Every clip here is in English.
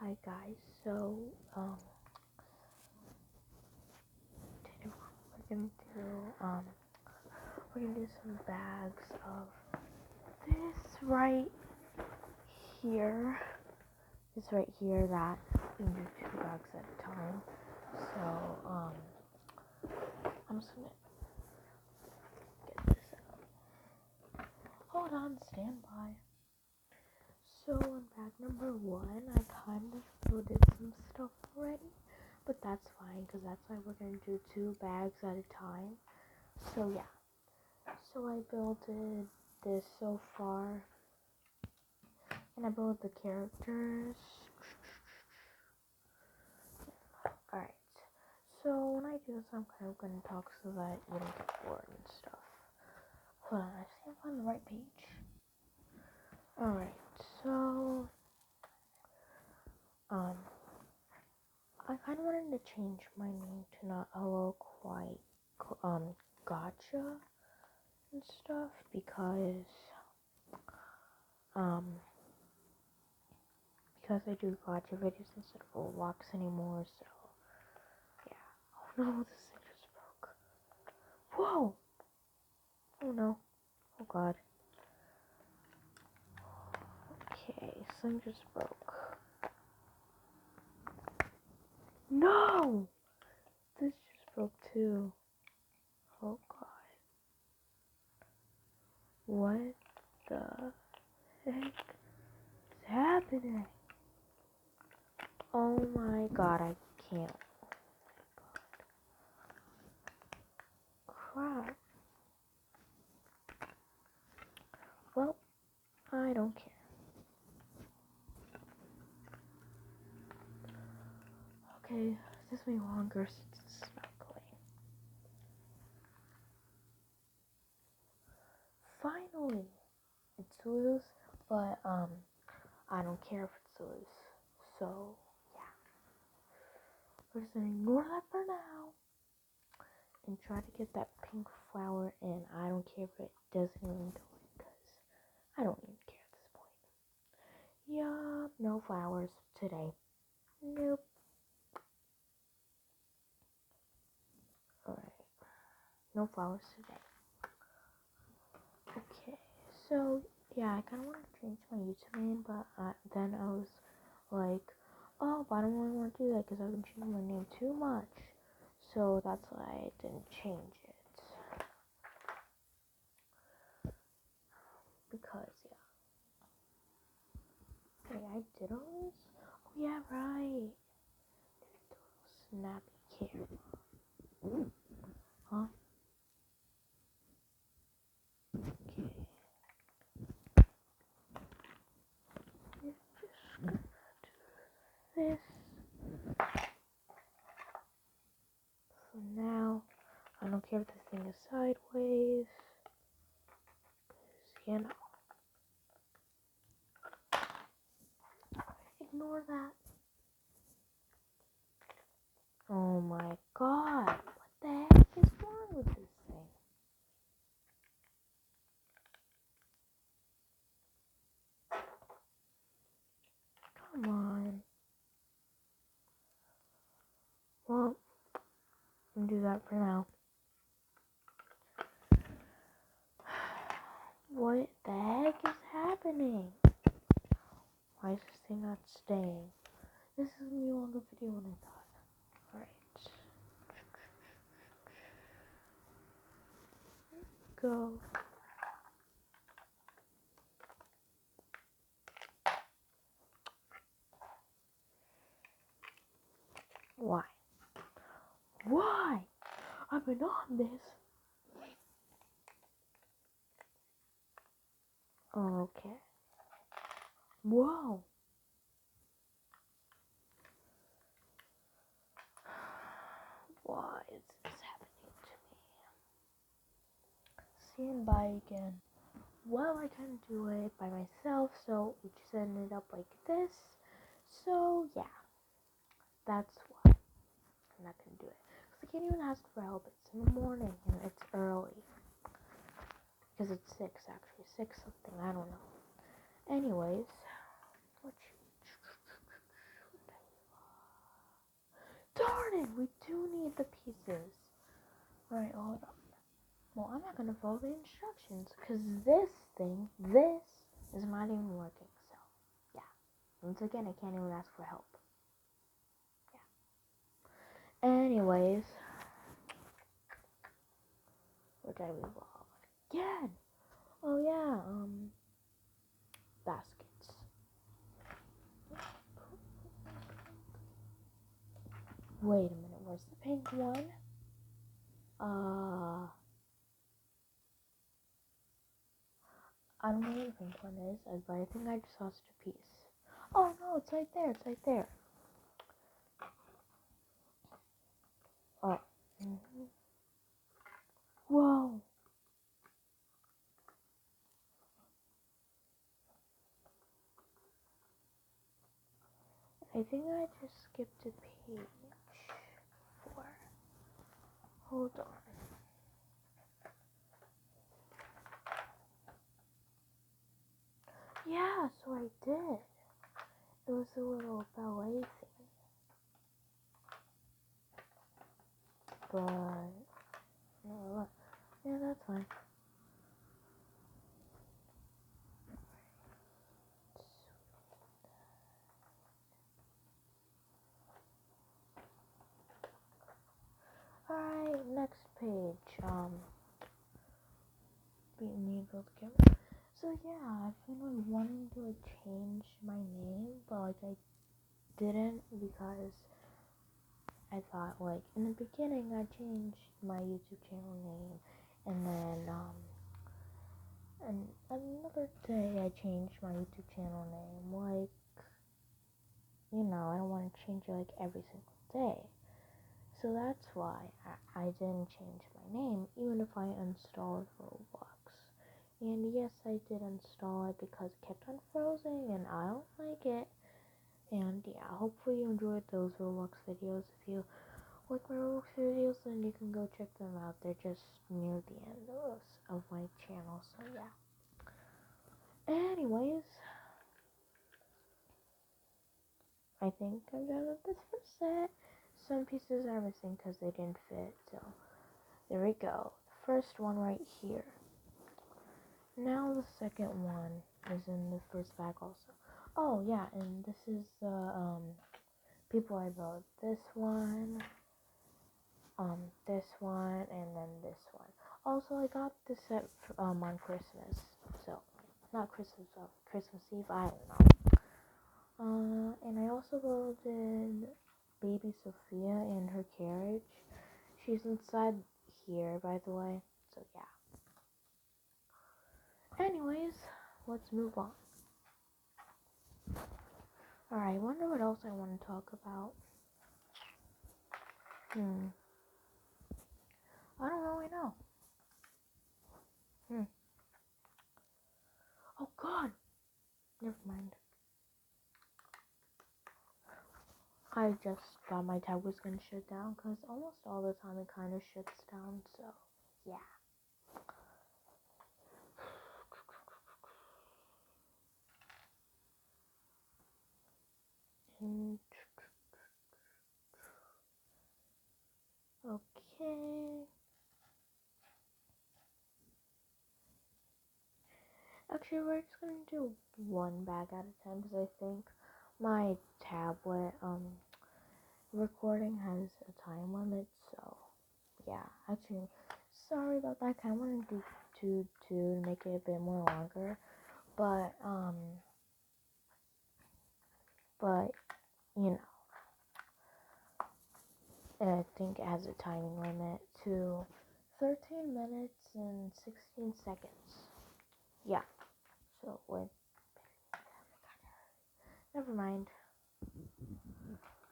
Hi guys, so today we're gonna do some bags of this right here. This right here that you can do 2 bags at a time. So I'm just gonna get this out. Hold on, stand by. So in bag number 1, I kind of loaded some stuff already. But that's fine, because that's why we're going to do 2 bags at a time. So yeah. So I built this so far. And I built the characters. Alright. So when I do this, I'm kind of going to talk so that you don't get bored and stuff. Hold on, I just can't find the right page. Alright, so I kind of wanted to change my name to not Hello Quite Gotcha and stuff because I do gotcha videos instead of Roblox anymore, so yeah. Oh no, this thing just broke. Whoa! Oh no. Oh god. Okay, something just broke. No! This just broke too. Oh god. What the heck is happening? Oh my god, I can't. Crap. Well, I don't care. Okay, this will be longer since it's sparkling. Finally! It's loose, but I don't care if it's loose. So yeah. We're just gonna ignore that for now. And try to get that pink flower in. I don't care if it doesn't even go in, because I don't even care at this point. Yup, no flowers today. Nope. Alright. No flowers today. Okay, so yeah, I kind of want to change my YouTube name, but then I was like, oh, but I don't really want to do that because I've been changing my name too much. So that's why I didn't change it. Because, yeah. Wait, I did all this? Oh, yeah, right. Snappy camera. Huh? Okay. We're just gonna do this. For now, I don't care if this thing is sideways. Because, you know. Ignore that. Oh my god. What the heck is wrong with this thing? Come on. Well, I'm gonna do that for now. What the heck is happening? Why is this thing not staying? This is gonna be a longer video than I thought. Alright. Go. Why? Why? I've been on this. Okay. Whoa. Why is this happening to me? Stand by again. Well, I couldn't do it by myself, so it just ended up like this. So, yeah. That's why I'm not gonna do it. Because I can't even ask for help. It's in the morning and it's early. Because it's 6 actually. 6 something. I don't know. Anyways. it. We do need the pieces. Alright, hold on. Well, I'm not gonna follow the instructions because this is not even working. So, yeah. Once again, I can't even ask for help. Yeah. Anyways, where did I leave off? Again. Oh yeah. Baskets. Wait a minute. Where's the pink one? I don't know where the pink one is, but I think I just lost a piece. Oh no, it's right there. It's right there. Oh. Whoa. I think I just skipped a page. 4. Hold on. Yeah, so I did. It was a little ballet thing. But, yeah, that's fine. Alright, next page. We need to camera. So yeah, I've been like wanting to like change my name, but like I didn't because I thought like in the beginning I changed my YouTube channel name, and then and another day I changed my YouTube channel name. Like, you know, I don't want to change it like every single day. So that's why I didn't change my name, even if I installed Roblox. And yes, I did install it because it kept on frozen and I don't like it. And yeah, hopefully you enjoyed those Roblox videos. If you like my Roblox videos, then you can go check them out. They're just near the end of my channel, so yeah. Anyways, I think I'm done with this first set. Some pieces are missing because they didn't fit, so there we go. The first one right here. Now the second one is in the first bag also. Oh yeah, and this is the people I built. This one, and then this one. Also, I got this set on Christmas. So, not Christmas, Christmas Eve. I don't know. And I also built baby Sophia in her carriage. She's inside here, by the way. So yeah. Anyways, let's move on. Alright, I wonder what else I want to talk about. I don't really know. Oh god! Never mind. I just thought my tab was gonna shut down because almost all the time it kind of shuts down, so yeah. Okay. Actually, we're just gonna do one bag at a time because I think my tablet recording has a time limit. So yeah, actually, sorry about that. I kind of wanted to do to make it a bit more longer, but you know, I think it has a timing limit to 13 minutes and 16 seconds. Yeah. So wait. Never mind.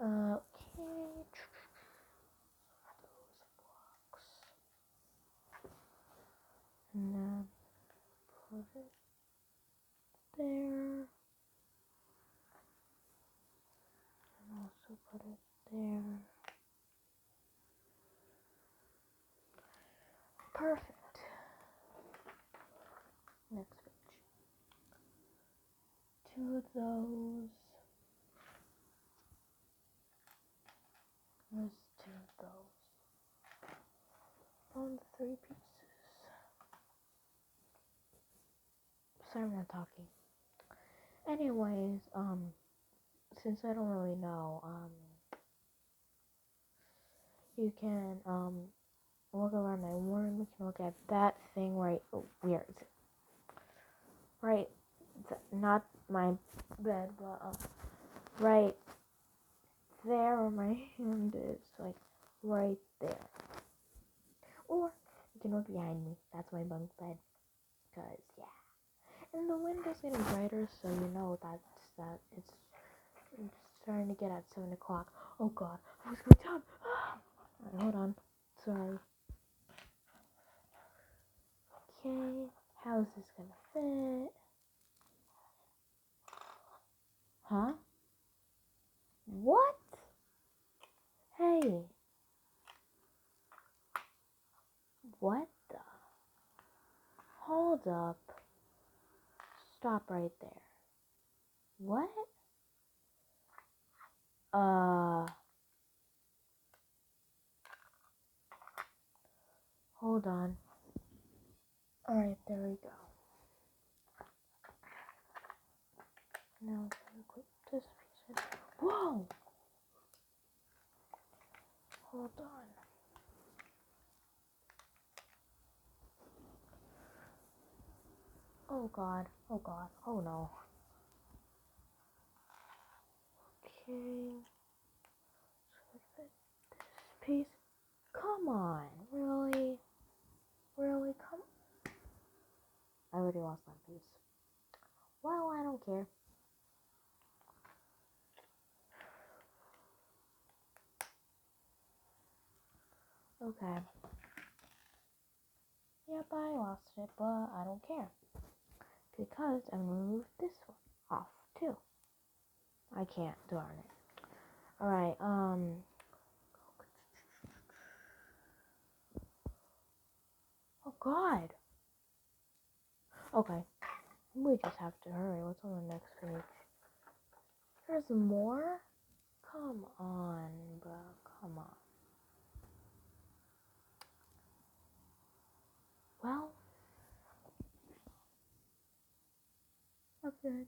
Okay. Those blocks. And then put it there. And also put it there. Perfect. Next page. 2 of those. There's found the 3 pieces. Sorry, I'm not talking. Anyways, since I don't really know, you can, look around my room. You can look at that thing right, where is it? Right, not my bed, but, right there where my hand is, like, right there. Or, you can look behind me. That's my bunk bed. Cause, yeah. And the window's getting brighter, so you know that it's starting to get at 7 o'clock. Oh god, I was going down. Alright, hold on. Sorry. Okay, how's this gonna fit? Huh? What? Hey. What the? Hold up. Stop right there. What? Hold on. Alright, there we go. Now I'm gonna put this piece in. Whoa! Hold on. Oh god. Oh god. Oh no. Okay. So this piece. Come on. Really? Really? Come. I already lost that piece. Well, I don't care. Okay. Yep, I lost it, but I don't care. Because I'm gonna remove this one off, too. I can't, darn it. Alright, oh god. Okay. We just have to hurry. What's on the next page? There's more? Come on, bro. Come on. Well. Okay.